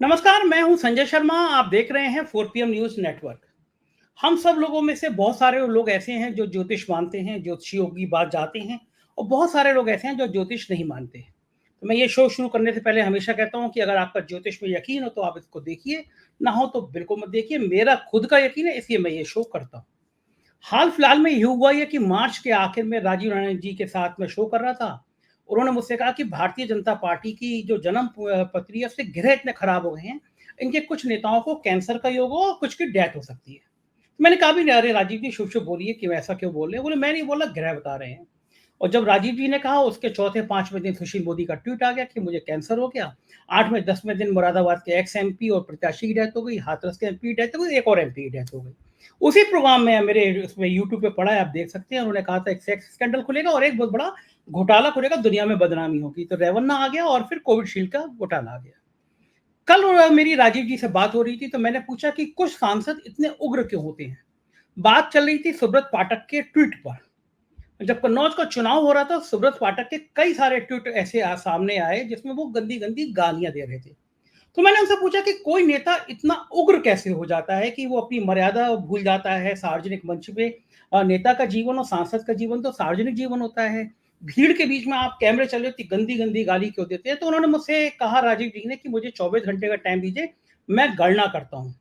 नमस्कार, मैं हूं संजय शर्मा। आप देख रहे हैं 4 PM न्यूज़ नेटवर्क। हम सब लोगों में से बहुत सारे लोग ऐसे हैं जो ज्योतिष मानते हैं, ज्योतिषियों की बात जानते हैं और बहुत सारे लोग ऐसे हैं जो ज्योतिष नहीं मानते। तो मैं ये शो शुरू करने से पहले हमेशा कहता हूं कि अगर आपका ज्योतिष में यकीन हो तो आप इसको देखिए, ना हो तो बिल्कुल मत देखिए। मेरा खुद का यकीन है, इसलिए मैं ये शो करता हूं। हाल-फिलहाल में ये हुआ ये कि मार्च के आखिर में राजीव राणे जी के साथ मैं शो कर रहा था। उन्होंने मुझसे कहा कि भारतीय जनता पार्टी की जो जन्म पत्री है उसके ग्रह इतने खराब हो गए हैं, इनके कुछ नेताओं को कैंसर का योग हो और कुछ की डेथ हो सकती है। मैंने कहा भी नहीं, अरे राजीव जी शुभ-शुभ बोलिए, क्यों ऐसा क्यों बोल रहे हैं? बोले मैं नहीं बोला, ग्रह बता रहे हैं। और जब राजीव जी ने कहा उसके चौथे 5वें दिन सुशील मोदी का ट्वीट आ गया कि मुझे कैंसर हो गया। 8वें 10वें दिन मुरादाबाद के एक्स एमपी और प्रत्याशी की डेथ हो गई, हाथरस के एमपी की डेथ हो गई, एक और एमपी की डेथ हो गई। उसी प्रोग्राम में मेरे उसमें यूट्यूब पे पड़ा है, आप देख सकते हैं। उन्होंने कहा था एक सेक्स स्कैंडल खुलेगा और एक बहुत बड़ा घोटाला खुलेगा, दुनिया में बदनामी होगी। तो रेवन्ना आ गया और फिर कोविशील्ड का घोटाला आ गया। कल मेरी राजीव जी से बात हो रही थी तो मैंने पूछा कि कुछ सांसद इतने उग्र क्यों होते हैं। बात चल रही थी सुब्रत पाठक के ट्वीट पर। जब कन्नौज का चुनाव हो रहा था, सुब्रत पाठक के कई सारे ट्वीट ऐसे सामने आए जिसमें वो गंदी गंदी गालियां दे रहे थे। तो मैंने उनसे पूछा कि कोई नेता इतना उग्र कैसे हो जाता है कि वो अपनी मर्यादा भूल जाता है सार्वजनिक मंच पे। नेता का जीवन और सांसद का जीवन तो सार्वजनिक जीवन होता है। भीड़ के बीच में आप कैमरे चल रहे हो, गंदी गंदी गाली क्यों देते हैं? तो उन्होंने मुझसे कहा राजीव जी ने कि मुझे 24 घंटे का टाइम दीजिए, मैं गणना करता हूँ।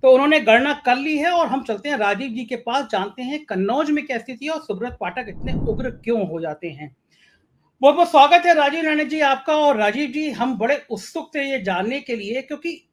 तो उन्होंने गणना कर ली है और हम चलते हैं राजीव जी के पास, जानते हैं कन्नौज में क्या स्थिति है और सुब्रत पाठक इतने उग्र क्यों हो जाते हैं। बहुत बहुत स्वागत है राजीव राणे जी आपका। और राजीव जी, हम बड़े उत्सुक थे ये जानने के लिए, क्योंकि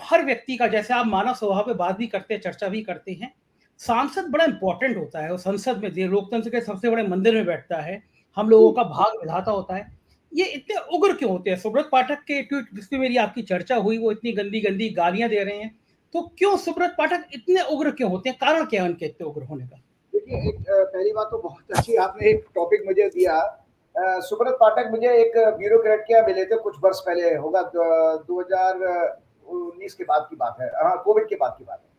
हर व्यक्ति का, जैसे आप मानव स्वभाव पे बात भी करते हैं, चर्चा भी करते हैं, सांसद बड़ा इंपॉर्टेंट होता है। वो संसद में लोकतंत्र के सबसे बड़े मंदिर में बैठता है, हम लोगों का भाग विधाता होता है। ये इतने उग्र क्यों होते हैं? सुब्रत पाठक के ट्वीट जिसपे मेरी आपकी चर्चा हुई, वो इतनी गंदी गंदी गालियां दे रहे हैं। तो क्यों सुब्रत पाठक इतने उग्र क्यों होते हैं? कारण क्या है उनके इतने उग्र होने का? देखिए, पहली बात तो बहुत अच्छी आपने एक टॉपिक मुझे दिया। सुब्रत पाठक मुझे एक ब्यूरोक्रेट के यहाँ मिले थे कुछ वर्ष पहले, होगा 2019 के बाद की बात है, हाँ कोविड के बाद की बात है।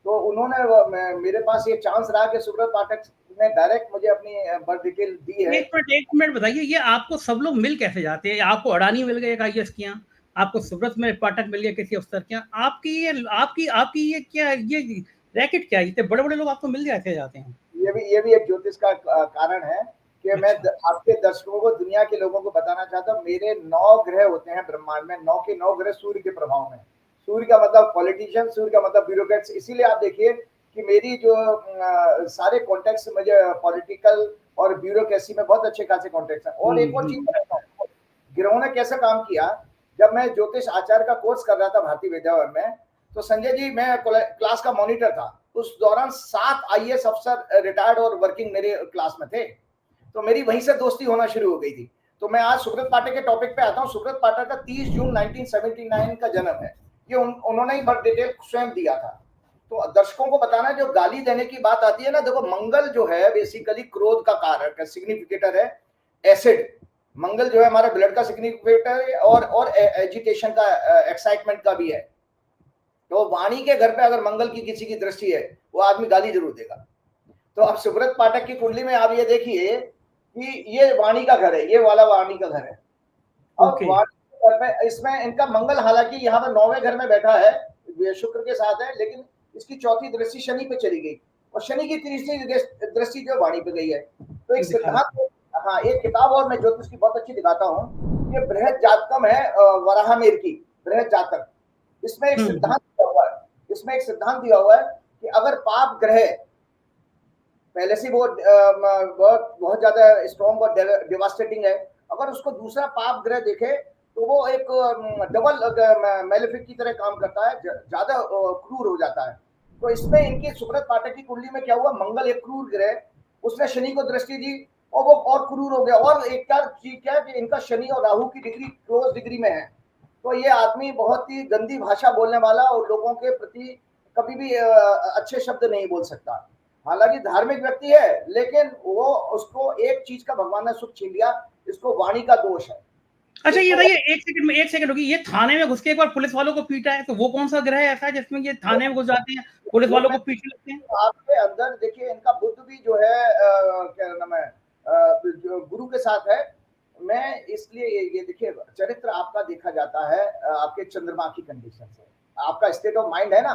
तो उन्होंने मेरे पास ये चांस रहा कि सुब्रत पाठक ने डायरेक्ट मुझे अपनी बर्थ डिटेल दी है। एक मिनट बताइए, ये आपको सब लोग मिल कैसे जाते हैं? आपको अडानी मिल गए एक आईएएस के यहाँ, आपको सुब्रत में पाठक मिल गया किसी अफसर के यहाँ, आपकी ये क्या, ये रैकेट क्या है? इतने बड़े बड़े लोग आपको मिल कैसे जाते हैं? ये भी एक ज्योतिष का कारण है कि मैं अच्छा। आपके दर्शकों को, दुनिया के लोगों को बताना चाहता हूँ। मेरे 9 ग्रह होते हैं ब्रह्मांड में, 9 के 9 ग्रह सूर्य के प्रभाव में। सूर्य का मतलब पॉलिटिशियन, सूर्य का मतलब ब्यूरोक्रेट्स। इसीलिए आप देखिए कि मेरी जो सारे कॉन्टेक्ट्स मुझे पॉलिटिकल और ब्यूरोक्रेसी में बहुत अच्छे खासे कॉन्टेक्ट्स हैं। और एक और चीज ग्रहों ने कैसे काम किया, जब मैं ज्योतिष आचार्य का कोर्स कर रहा था भारतीय विद्याभवन में, तो संजय जी मैं क्लास का मॉनिटर था। उस दौरान 7 आईएएस अफसर रिटायर्ड और वर्किंग मेरे क्लास में थे। तो मेरी वहीं से दोस्ती होना शुरू हो गई थी। तो मैं आज सुब्रत पाठक के टॉपिक पे आता हूँ। सुब्रत पाठक का 30 जून 1979 का जन्म है। ये उन्होंने ही बर्थ डिटेल स्वयं दिया था। तो दर्शकों को बताना, जो गाली देने की बात आती है ना, देखो मंगल जो है बेसिकली क्रोध का कारक है, सिग्निफिकेटर है, एसिड। मंगल जो है हमारा ब्लड का सिग्निफिकेटर है और एजिटेशन का, एक्साइटमेंट का भी है। तो वाणी के घर पे अगर मंगल की किसी की दृष्टि है, वो आदमी गाली जरूर देगा। तो अब सुब्रत पाठक की कुंडली में आप ये देखिए कि ये वाणी का घर है, ये वाला वाणी का घर है। अब ओके। वाणी के घर में इसमें इनका मंगल हालांकि यहाँ पर 9वें घर में बैठा है, शुक्र के साथ है, लेकिन इसकी चौथी दृष्टि शनि पे चली गई और शनि की तीसरी दृष्टि जो वाणी पे गई है। तो एक दिखा सिद्धांत, हाँ एक किताब और मैं ज्योतिष की बहुत अच्छी दिखाता हूँ, ये बृहद जातकम है, वराहमिहिर की बृहद जातक। इसमें एक हम्म। सिद्धांत दिया हुआ है, इसमें एक सिद्धांत दिया हुआ है कि अगर पाप ग्रह पहले से वो बहुत ज्यादा स्ट्रॉन्ग और डिवास्टेटिंग है, अगर उसको दूसरा पाप ग्रह देखे तो वो एक डबल मेलेफिक की तरह काम करता है, ज्यादा क्रूर हो जाता है। तो इसमें इनकी सुब्रत पाठक की कुंडली में क्या हुआ, मंगल एक क्रूर ग्रह, उसने शनि को दृष्टि दी और वो और क्रूर हो गया। और एक क्या चीज क्या है कि इनका शनि और राहु की डिग्री क्लोज डिग्री में है। तो ये आदमी बहुत ही गंदी भाषा बोलने वाला और लोगों के प्रति कभी भी अच्छे शब्द नहीं बोल सकता। हालांकि धार्मिक व्यक्ति है, लेकिन वो उसको एक चीज का भगवान ने सुख छीन लिया, इसको वाणी का दोष है। अच्छा, ये इसको बताइए, एक सेकंड रुकिए। ये थाने में घुस के एक बार पुलिस वालों को पीटा है, तो वो कौन सा ग्रह ऐसा है जिसमें ये थाने में घुस जाते हैं, पुलिस वो वालों मैं को पीटने लगते हैं? आपके अंदर देखिए, इनका बुद्ध भी जो है क्या नाम है, जो गुरु के साथ है, मैं इसलिए ये देखिए, चरित्र आपका देखा जाता है आपके चंद्रमा की कंडीशन से, आपका स्टेट ऑफ माइंड है ना,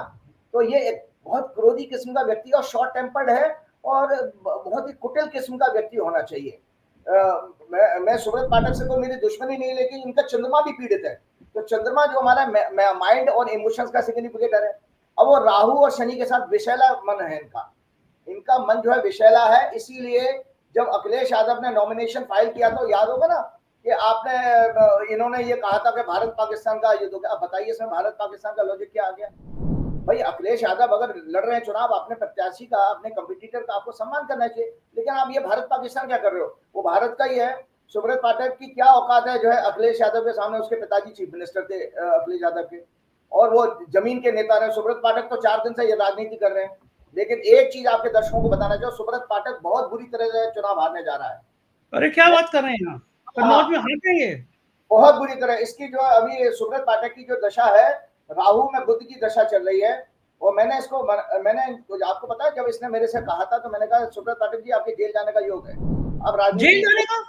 तो ये एक बहुत क्रोधी किस्म का व्यक्ति और शॉर्ट टेम्पर्ड है और बहुत ही कुटिल किस्म का व्यक्ति होना चाहिए। मैं सुब्रत पाठक से तो मेरी दुश्मनी नहीं, लेकिन इनका चंद्रमा भी पीड़ित है। तो चंद्रमा जो हमारा माइंड और इमोशंस का सिग्निफिकेटर है, अब वो राहु और शनि के साथ विषैला मन है इनका मन जो है विषैला है। इसीलिए जब अखिलेश यादव ने नॉमिनेशन फाइल किया तो याद होगा ना कि आपने इन्होंने ये कहा था कि भारत पाकिस्तान का युद्ध हो गया। अब बताइए इसमें भारत पाकिस्तान का लॉजिक क्या आ गया? भाई अखिलेश यादव अगर लड़ रहे हैं चुनाव, अपने प्रत्याशी का, अपने कंपटीटर का आपको सम्मान करना चाहिए, लेकिन आप ये भारत पाकिस्तान क्या कर रहे हो? वो भारत का ही है। सुब्रत पाठक की क्या औकात है जो है अखिलेश यादव के सामने? उसके पिताजी चीफ मिनिस्टर थे अखिलेश यादव के, और वो जमीन के नेता रहे। सुब्रत पाठक तो 4 दिन से ये राजनीति कर रहे हैं। लेकिन एक चीज आपके दर्शकों को बताना चाहूँ, सुब्रत पाठक बहुत बुरी तरह से चुनाव हारने जा रहा है। अरे क्या बात कर रहे हैं आप? कन्नौज में हार गए ये बहुत बुरी तरह। इसकी जो अभी सुब्रत पाठक की जो दशा है, राहु में बुध की दशा चल रही है। और मैंने आपको पता है, जब इसने मेरे से कहा था तो मैंने कहा सुब्रत पाठक जी आपके जेल जाने का योग है। अब जेल जाने का?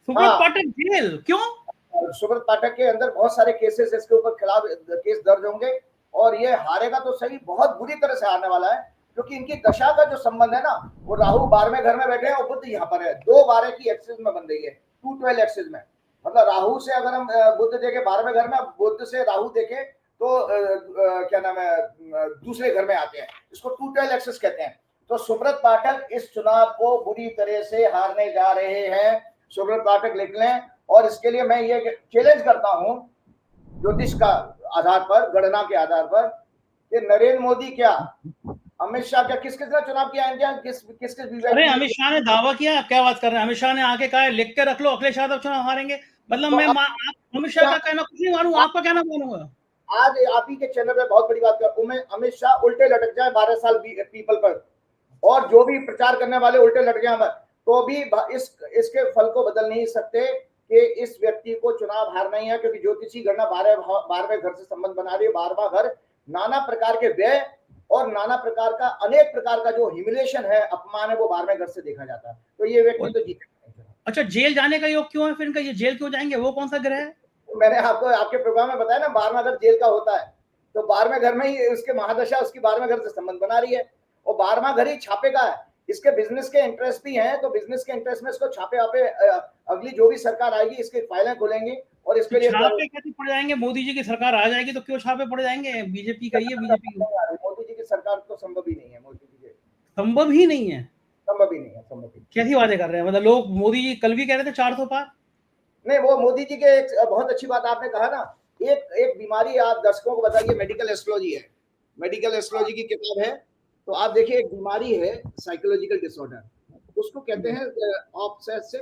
सुब्रत पाठक जेल क्यों? सुब्रत पाठक के अंदर बहुत सारे केसेस इसके ऊपर खिलाफ केस दर्ज होंगे और ये हारेगा तो सही, बहुत बुरी तरह से हारने वाला है, क्योंकि इनकी दशा का जो संबंध है ना, वो राहु 12वें घर में बैठे हैं और बुध यहाँ पर है। 2 12 की एक्सिस में बन रही है, 212 एक्सिस में। मतलब राहु से अगर हम बुध देखे 12वें घर में, बुध से राहु देखे तो क्या नाम है, दूसरे घर में आते हैं। इसको 212 एक्सिस कहते हैं। तो सुब्रत पाठक इस चुनाव को बुरी तरह से हारने जा रहे हैं। सुब्रत पाठक लिख लें। और इसके लिए मैं ये चैलेंज करता हूं ज्योतिष का आधार पर, गणना के आधार पर, कि नरेंद्र मोदी क्या, अमित शाह क्या, किस किस ने चुनाव किया है क्या, किस अरे अमित शाह ने दावा किया, क्या बात कर रहे हैं? अमित शाह ने आके कहा लिख के रख लो अखिलेश यादव चुनाव हारेंगे। मतलब तो मैं अमित शाह का कहना कुछ नहीं मानूं, आपका कहना मानूंगा। आज आप ही के चैनल पे बहुत बड़ी बात कर, अमित शाह उल्टे लटक जाए 12 साल पीपल पर, और जो भी प्रचार करने वाले उल्टे लटक जाए, तो भी इसके फल को बदल नहीं सकते कि इस व्यक्ति को चुनाव हारना ही है। क्योंकि ज्योतिषी गणना 12वें घर से संबंध बना रही है। 12वां घर नाना प्रकार के व्यय और नाना प्रकार का, अनेक प्रकार का जो ह्यूमिलेशन है, अपमान है, वो 12वें घर से देखा जाता है। तो ये व्यक्ति तो जीतेगा। अच्छा, जेल जाने का योग क्यों है फिर इनका? ये जेल क्यों जाएंगे? वो कौन सा ग्रह है? मैंने आपको आपके प्रोग्राम में बताया ना, 12वां घर जेल का होता है। तो 12वें घर में ही उसके महादशा उसकी 12वें घर से संबंध बना रही है, और 12वां घर ही छापे का है। इसके बिजनेस के इंटरेस्ट भी हैं, तो बिजनेस के इंटरेस्ट में इसको छापे आपे, अगली जो भी सरकार आएगी इसकी फाइलें खुलेंगी और इसके लिए छापे कैसे पड़ जाएंगे? मोदी जी की सरकार आ जाएगी तो क्यों छापे पड़ जाएंगे? बीजेपी का ही है, बीजेपी मोदी जी की सरकार तो संभव ही नहीं है। मोदी जी संभव ही नहीं है, संभव ही नहीं है, संभव ही। कैसी बातें कर रहे हैं? मतलब लोग, मोदी जी कल भी कह रहे थे 400 पार। नहीं, वो मोदी जी के एक बहुत अच्छी बात आपने कहा ना, एक बीमारी आप दर्शकों को बताइए, मेडिकल एस्ट्रोलॉजी है, मेडिकल एस्ट्रोलॉजी की किताब है। तो आप देखिए, एक बीमारी है साइकोलॉजिकल डिसऑर्डर, उसको कहते हैं ऑब्सेसिव,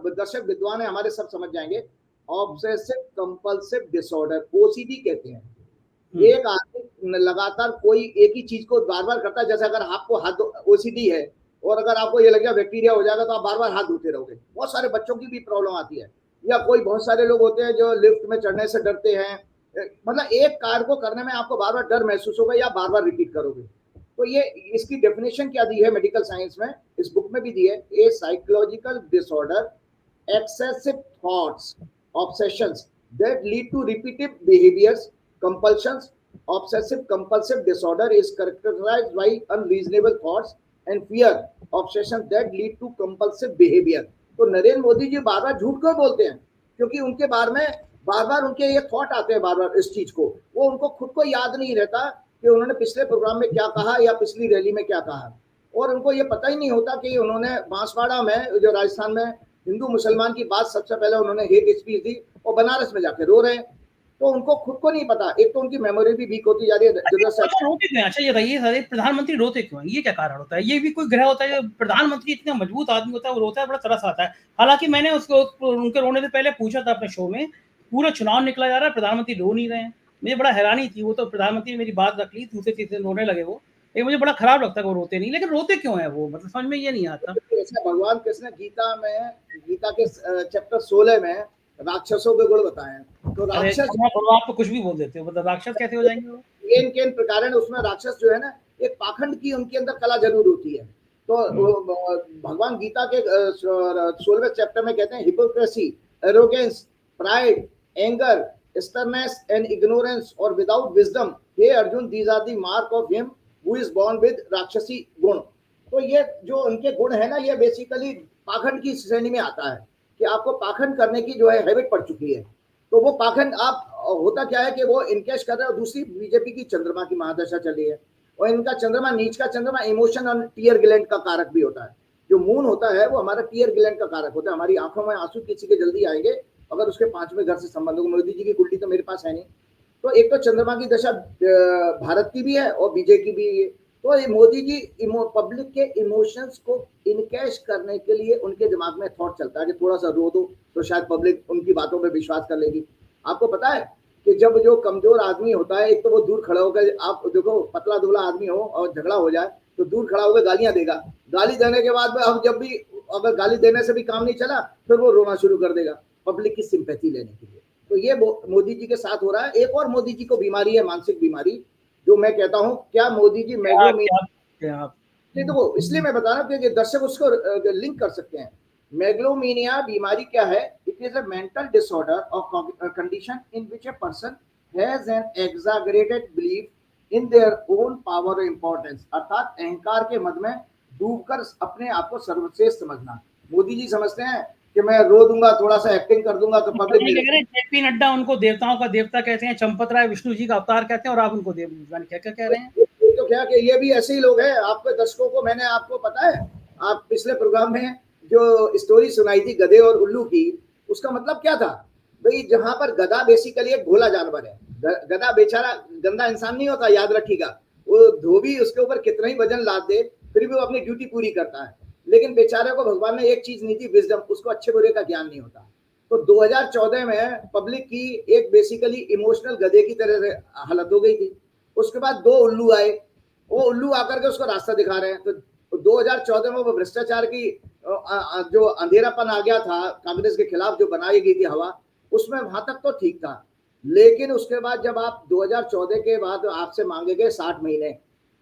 दर्शक विद्वान है हमारे, सब समझ जाएंगे, ऑब्सेसिव कंपल्सिव डिसऑर्डर, ओसीडी कहते हैं। एक आदमी लगातार कोई एक ही चीज को बार बार करता है। जैसे अगर आपको हाथ, ओसीडी है, और अगर आपको ये लग गया बैक्टीरिया हो जाएगा तो आप बार बार हाथ धोते रहोगे। बहुत सारे बच्चों की भी प्रॉब्लम आती है, या कोई बहुत सारे लोग होते हैं जो लिफ्ट में चढ़ने से डरते हैं। मतलब एक कार्य को करने में आपको बार बार डर महसूस होगा या बार बार रिपीट करोगे। तो ये इसकी डेफिनेशन क्या दी है मेडिकल साइंस में, इस बुक में भी दी है, a psychological disorder, excessive thoughts, obsessions that lead to repetitive behaviours, compulsions. Obsessive compulsive disorder is characterized by unreasonable thoughts and fear, obsessions that lead to compulsive behavior. तो नरेंद्र मोदी जी बार बार झूठ क्यों बोलते हैं? क्योंकि उनके बारे में बार बार उनके ये थॉट आते हैं बार बार इस चीज को, वो उनको खुद को याद नहीं रहता कि उन्होंने पिछले प्रोग्राम में क्या कहा या पिछली रैली में क्या कहा, और उनको ये पता ही नहीं होता कि उन्होंने बांसवाड़ा में, जो राजस्थान में हिंदू मुसलमान की बात सबसे पहले उन्होंने हेट स्पीच दी, और बनारस में जाके रो रहे हैं। तो उनको खुद को नहीं पता। एक तो उनकी मेमोरी भी वीक होती जा रही है। रोते क्यों? अच्छा ये बताइए, प्रधानमंत्री रोते क्यों? ये क्या कारण होता है? ये भी कोई ग्रह होता है? प्रधानमंत्री इतना मजबूत आदमी होता है, वो रोता है, बड़ा तरस आता है। हालांकि मैंने उसको उनके रोने से पहले पूछा था अपने शो में, पूरा चुनाव निकला जा रहा है, प्रधानमंत्री रो नहीं रहे हैं। मुझे बड़ा हैरानी थी। वो तो प्रधानमंत्री मेरी बात रख ली, दूसरे तीसरे रोने लगे वो, लेकिन मुझे बड़ा खराब लगता है वो रोते नहीं। लेकिन रोते क्यों है वो? मतलब समझ में ये नहीं आता। भगवान कृष्ण गीता में, गीता के चैप्टर 16 में राक्षसों के गुण बताए हैं। तो राक्षस, आप तो कुछ भी बोल देते हो, मतलब राक्षस कैसे हो जाएंगे वो? केन प्रकार है उसमें राक्षस जो है ना, एक पाखंड की उनके अंदर कला जरूर होती है। तो भगवान गीता के 16वें चैप्टर में कहते हैं, hypocrisy arrogance, pride, anger, sternness and ignorance or without wisdom. Hey Arjun, these are the mark of him who is born with राक्षसी गुण. तो ये जो उनके गुण है ना, ये बेसिकली पाखंड की श्रेणी में आता है कि आपको पाखंड करने की जो है हैबिट पड़ चुकी है. तो वो पाखंड आप होता क्या है कि वो इनकेश कर रहे हैं. और दूसरी बीजेपी की चंद्रमा की महादशा चली है और इनका चंद्रमा, नीच का चंद्रमा इमोशन और टीयर ग्लैंड का कारक भी होता है. जो मून होता है वो हमारा टीयर ग्लैंड का कारक होता है. हमारी आंखों में आंसू किसी के जल्दी आएंगे अगर उसके 5वें घर से संबंध होगा. मोदी जी की कुंडली तो मेरे पास है नहीं. तो एक तो चंद्रमा की दशा भारत की भी है और बीजेपी की भी है. तो ये मोदी जी पब्लिक के इमोशंस को इनकैश करने के लिए उनके दिमाग में थॉट चलता है कि थोड़ा सा रो दो तो शायद पब्लिक उनकी बातों पे विश्वास कर लेगी. आपको पता है कि जब जो कमजोर आदमी होता है, एक तो वो दूर खड़ा होकर, आप देखो पतला दुबला आदमी हो और झगड़ा हो जाए तो दूर खड़ा होकर गालियां देगा. गाली देने के बाद में अब जब भी अगर गाली देने से भी काम नहीं चला फिर वो रोना शुरू कर देगा पब्लिक की सिंपैथी लेने के लिए. तो ये मोदी जी के साथ हो रहा है. एक और मोदी जी को बीमारी है, मानसिक बीमारी, जो मैं कहता हूँ क्या मोदी जी मेगलोमीनिया. नहीं तो वो इसलिए मैं बता रहा हूँ क्योंकि दर्शक उसको लिंक कर सकते हैं. मेगलोमीनिया बीमारी क्या है? It is a mental disorder or condition in which a person has an exaggerated belief in their own power or importance. अर्थात अहंकार के मद में डूबकर अपने आप को सर्वश्रेष्ठ समझना. मोदी जी समझते हैं कि मैं रो दूंगा, थोड़ा सा एक्टिंग कर दूंगा तो पब्लिक. जेपी नड्डा उनको देवताओं का देवता कहते हैं, चंपत राय विष्णु जी का अवतार कहते हैं और आप उनको देव क्या कह रहे हैं. तो क्या कि ये भी ऐसे ही लोग हैं. आपके दर्शकों को मैंने आपको पता है, आप पिछले प्रोग्राम में जो स्टोरी सुनाई थी गधे और उल्लू की, उसका मतलब क्या था भाई? जहां पर गधा बेसिकली एक भोला जानवर है. गधा बेचारा गंदा इंसान नहीं होता, याद रखिएगा. वो धोबी उसके ऊपर कितना ही वजन लाद दे फिर भी वो अपनी ड्यूटी पूरी करता है. लेकिन बेचारे को भगवान ने एक चीज नहीं दी, विजडम. उसको अच्छे बुरे का ज्ञान नहीं होता. तो 2014 में पब्लिक की एक बेसिकली इमोशनल गधे की तरह से हालत हो गई थी. उसके बाद 2 उल्लू आए. वो उल्लू आकर के उसको रास्ता दिखा रहे हैं. तो 2014 में वो भ्रष्टाचार की जो अंधेरापन आ गया था कांग्रेस के खिलाफ, जो बनाई गई थी हवा, उसमें वहां तक तो ठीक था. लेकिन उसके बाद जब आप 2014 के बाद आपसे मांगे गए 60 महीने,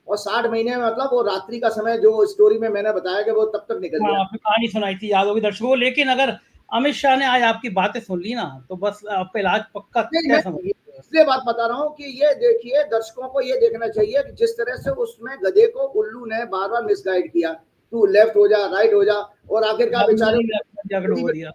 और 60 महीने में मतलब वो रात्रि का समय, जो स्टोरी में मैंने बताया कि वो तब तक निकल गया. आपने कहानी सुनाई थी, याद होगी दर्शकों. लेकिन अगर अमित शाह ने आज आपकी बातें सुन ली ना तो बस आपका इलाज पक्का. इसलिए बात बता रहा हूँ कि ये देखिए, दर्शकों को ये देखना चाहिए कि जिस तरह से उसमें गधे को उल्लू ने बार बार मिसगाइड किया, तू लेफ्ट हो जा, राइट हो जा, और आखिरकार बेचारे.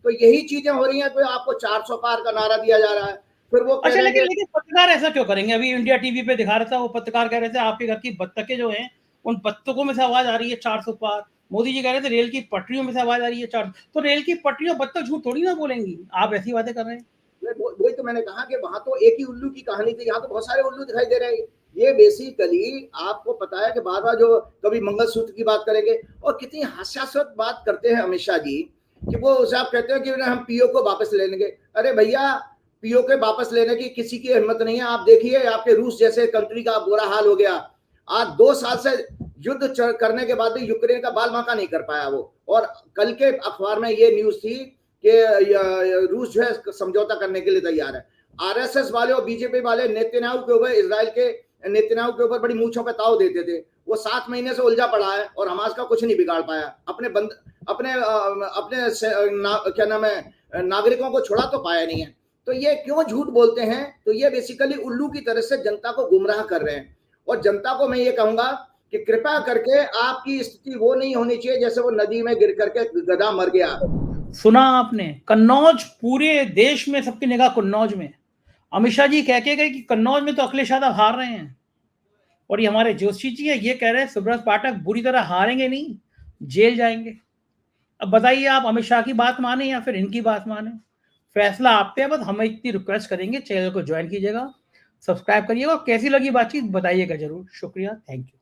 तो यही चीजें हो रही हैं. तो आपको 400 पार का नारा दिया जा रहा है. फिर वो अच्छा, लेकिन पत्रकार ऐसा क्यों करेंगे? अभी इंडिया टीवी पे दिखा रहा था, वो पत्रकार कह रहे थे आपके घर की बत्तखें जो हैं उन बत्तखों में से आवाज आ रही है 400 पार. मोदी जी कह रहे थे रेल की पटरियों में से आवाज आ रही है 400. तो रेल की पटरियों बत्तख झूठ थोड़ी ना बोलेंगी. आप ऐसी बातें कर रहे हैं. वही तो मैंने कहा कि वहां तो एक ही उल्लू की कहानी थी, यहाँ तो बहुत सारे उल्लू दिखाई दे रहे हैं. ये बेसिकली आपको पता है कि बार बार जो कभी मंगलसूत्र की बात करेंगे और कितनी हास्यास्पद बात करते हैं अमित शाह जी कि वो आप कहते हैं कि हम पीओ को वापस ले लेंगे. अरे भैया, पीओ के वापस लेने की किसी की हिम्मत नहीं है. आप देखिए आपके रूस जैसे कंट्री का बुरा हाल हो गया. आज 2 साल से युद्ध करने के बाद भी यूक्रेन का बाल बांका नहीं कर पाया वो. और कल के अखबार में ये न्यूज थी कि रूस जो है समझौता करने के लिए तैयार है. आरएसएस वाले और बीजेपी वाले नेतन्याहू के ऊपर, इजराइल के नेतन्याहू के ऊपर बड़ी मूंछों पे ताव देते थे. वो 7 महीने से उलझा पड़ा है और हमास का कुछ नहीं बिगाड़ पाया. अपने क्या नाम है, नागरिकों को छोड़ा तो पाया नहीं है. तो ये क्यों झूठ बोलते हैं? तो ये बेसिकली उल्लू की तरह से जनता को गुमराह कर रहे हैं. और जनता को मैं ये कहूंगा कि कृपया करके आपकी स्थिति वो नहीं होनी चाहिए जैसे वो नदी में गिर करके गधा मर गया. सुना आपने, कन्नौज, पूरे देश में सबकी निगाह कन्नौज में. अमित शाह जी कह के गए कि कन्नौज में तो अखिलेश यादव हार रहे हैं. और ये हमारे जोशी जी है, ये कह रहे हैं सुब्रत पाठक बुरी तरह हारेंगे नहीं, जेल जाएंगे. अब बताइए आप अमित शाह की बात माने या फिर इनकी बात माने, फैसला आप पे है. बस हम इतनी रिक्वेस्ट करेंगे, चैनल को ज्वाइन कीजिएगा, सब्सक्राइब करिएगा और कैसी लगी बातचीत बताइएगा जरूर. शुक्रिया, थैंक यू.